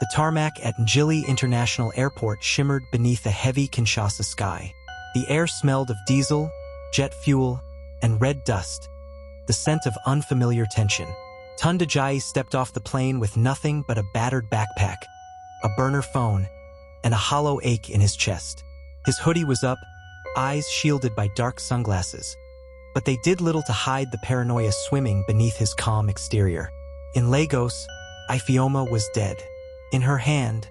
The tarmac at Njili International Airport shimmered beneath a heavy Kinshasa sky. The air smelled of diesel, jet fuel, and red dust, the scent of unfamiliar tension. Tunde Ajayi stepped off the plane with nothing but a battered backpack, a burner phone, and a hollow ache in his chest. His hoodie was up, eyes shielded by dark sunglasses, but they did little to hide the paranoia swimming beneath his calm exterior. In Lagos, Ifeoma was dead. In her hand,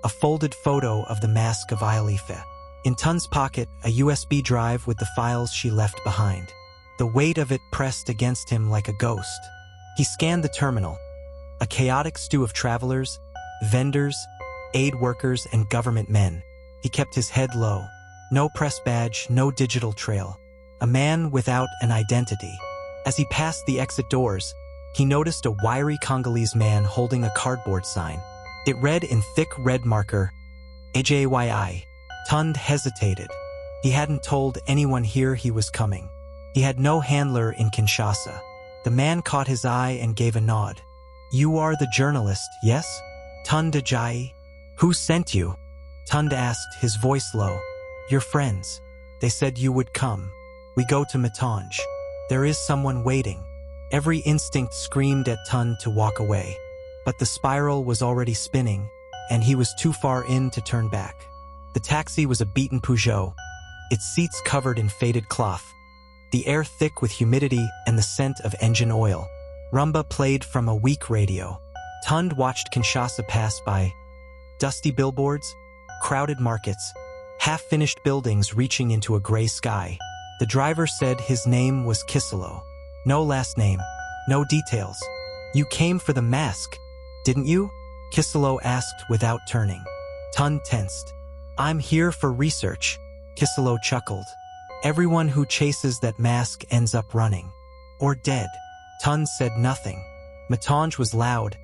a folded photo of the Mask of Ile-Ife. In Tunde's pocket, a USB drive with the files she left behind. The weight of it pressed against him like a ghost. He scanned the terminal, a chaotic stew of travelers, vendors, aid workers, and government men. He kept his head low. No press badge, no digital trail. A man without an identity. As he passed the exit doors, he noticed a wiry Congolese man holding a cardboard sign. It read in thick red marker, Ajayi. Tunde hesitated. He hadn't told anyone here he was coming. He had no handler in Kinshasa. The man caught his eye and gave a nod. "You are the journalist, yes? Tunde Ajayi? Who sent you?" Tunde asked, his voice low. "Your friends. They said you would come. We go to Matange. There is someone waiting." Every instinct screamed at Tunde to walk away. But the spiral was already spinning, and he was too far in to turn back. The taxi was a beaten Peugeot, its seats covered in faded cloth, the air thick with humidity and the scent of engine oil. Rumba played from a weak radio. Tunde watched Kinshasa pass by. Dusty billboards, crowded markets, half-finished buildings reaching into a gray sky. The driver said his name was Kisilo. No last name, no details. "You came for the mask, didn't you?" Kisilo asked without turning. Tunde tensed. "I'm here for research," Kisilo chuckled. "Everyone who chases that mask ends up running. Or dead." Tunde said nothing. Matange was loud,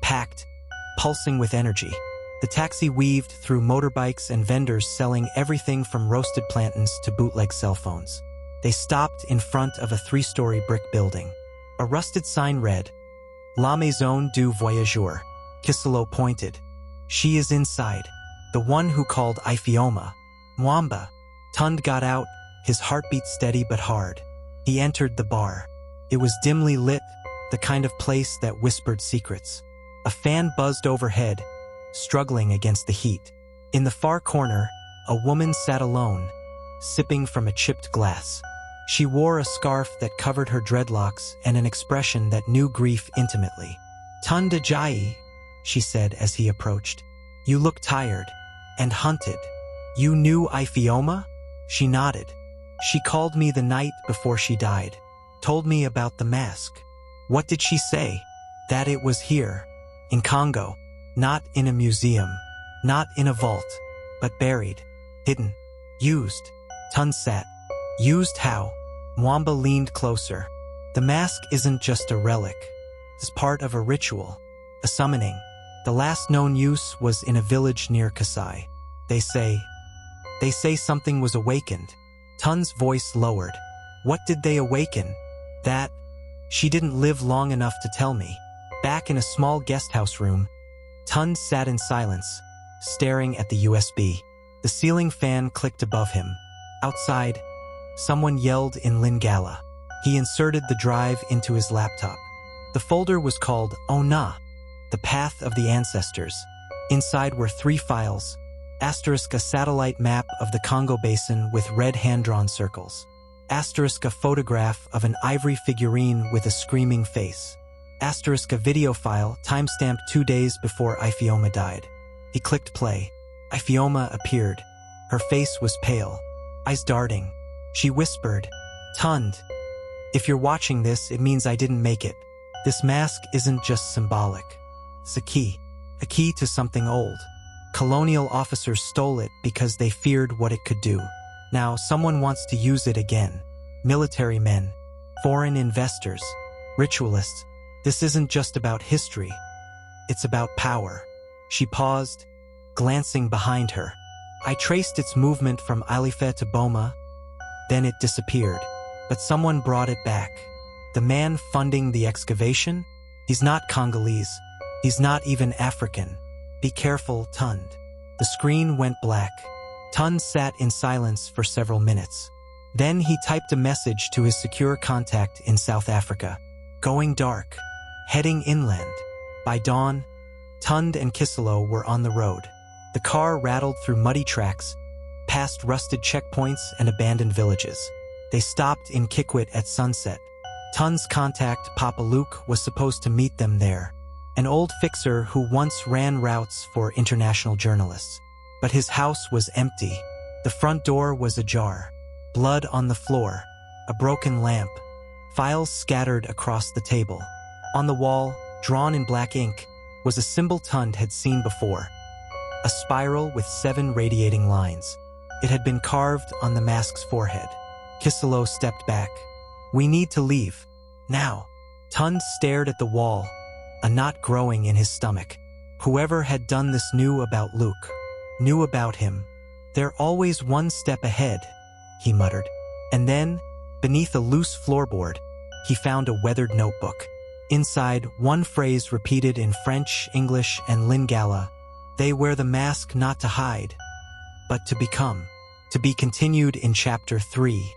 packed, pulsing with energy. The taxi weaved through motorbikes and vendors selling everything from roasted plantains to bootleg cell phones. They stopped in front of a 3-story brick building. A rusted sign read, "La Maison du Voyageur." Kisilo pointed. "She is inside. The one who called Ifeoma. Mwamba." Tunde got out, his heartbeat steady but hard. He entered the bar. It was dimly lit, the kind of place that whispered secrets. A fan buzzed overhead, struggling against the heat. In the far corner, a woman sat alone, sipping from a chipped glass. She wore a scarf that covered her dreadlocks and an expression that knew grief intimately. "Tunde Ajayi," she said as he approached. "You look tired and hunted. You knew Ifeoma?" She nodded. "She called me the night before she died. Told me about the mask." "What did she say?" "That it was here, in Congo. Not in a museum, not in a vault, but buried, hidden, used." Tunde sat. "Used how?" Mwamba leaned closer. "The mask isn't just a relic. It's part of a ritual, a summoning. The last known use was in a village near Kasai. They say something was awakened." Tunde's voice lowered. "What did they awaken?" "That. She didn't live long enough to tell me." Back in a small guesthouse room, Tunde sat in silence, staring at the USB. The ceiling fan clicked above him. Outside, someone yelled in Lingala. He inserted the drive into his laptop. The folder was called Ona, the Path of the Ancestors. Inside were 3 files, * a satellite map of the Congo Basin with red hand-drawn circles, * a photograph of an ivory figurine with a screaming face, * a video file timestamped 2 days before Ifeoma died. He clicked play. Ifeoma appeared. Her face was pale, eyes darting. She whispered, "Tunde, if you're watching this, it means I didn't make it. This mask isn't just symbolic. It's a key to something old. Colonial officers stole it because they feared what it could do. Now someone wants to use it again. Military men, foreign investors, ritualists. This isn't just about history. It's about power." She paused, glancing behind her. "I traced its movement from Ile-Ife to Boma. Then it disappeared. But someone brought it back. The man funding the excavation? He's not Congolese. He's not even African. "Be careful, Tunde." The screen went black. Tunde sat in silence for several minutes. Then he typed a message to his secure contact in South Africa. Going dark. Heading inland. By dawn, Tunde and Kiselo were on the road. The car rattled through muddy tracks, past rusted checkpoints and abandoned villages. They stopped in Kikwit at sunset. Tunde's contact, Papa Luke, was supposed to meet them there, an old fixer who once ran routes for international journalists. But his house was empty. The front door was ajar. Blood on the floor, a broken lamp, files scattered across the table. On the wall, drawn in black ink, was a symbol Tunde had seen before, a spiral with 7 radiating lines. It had been carved on the mask's forehead. Kiselo stepped back. "We need to leave. Now." Tunde stared at the wall, a knot growing in his stomach. Whoever had done this knew about Luke, knew about him. "They're always one step ahead," he muttered. And then, beneath a loose floorboard, he found a weathered notebook. Inside, one phrase repeated in French, English, and Lingala: "They wear the mask not to hide, but to become." To be continued in Chapter 3.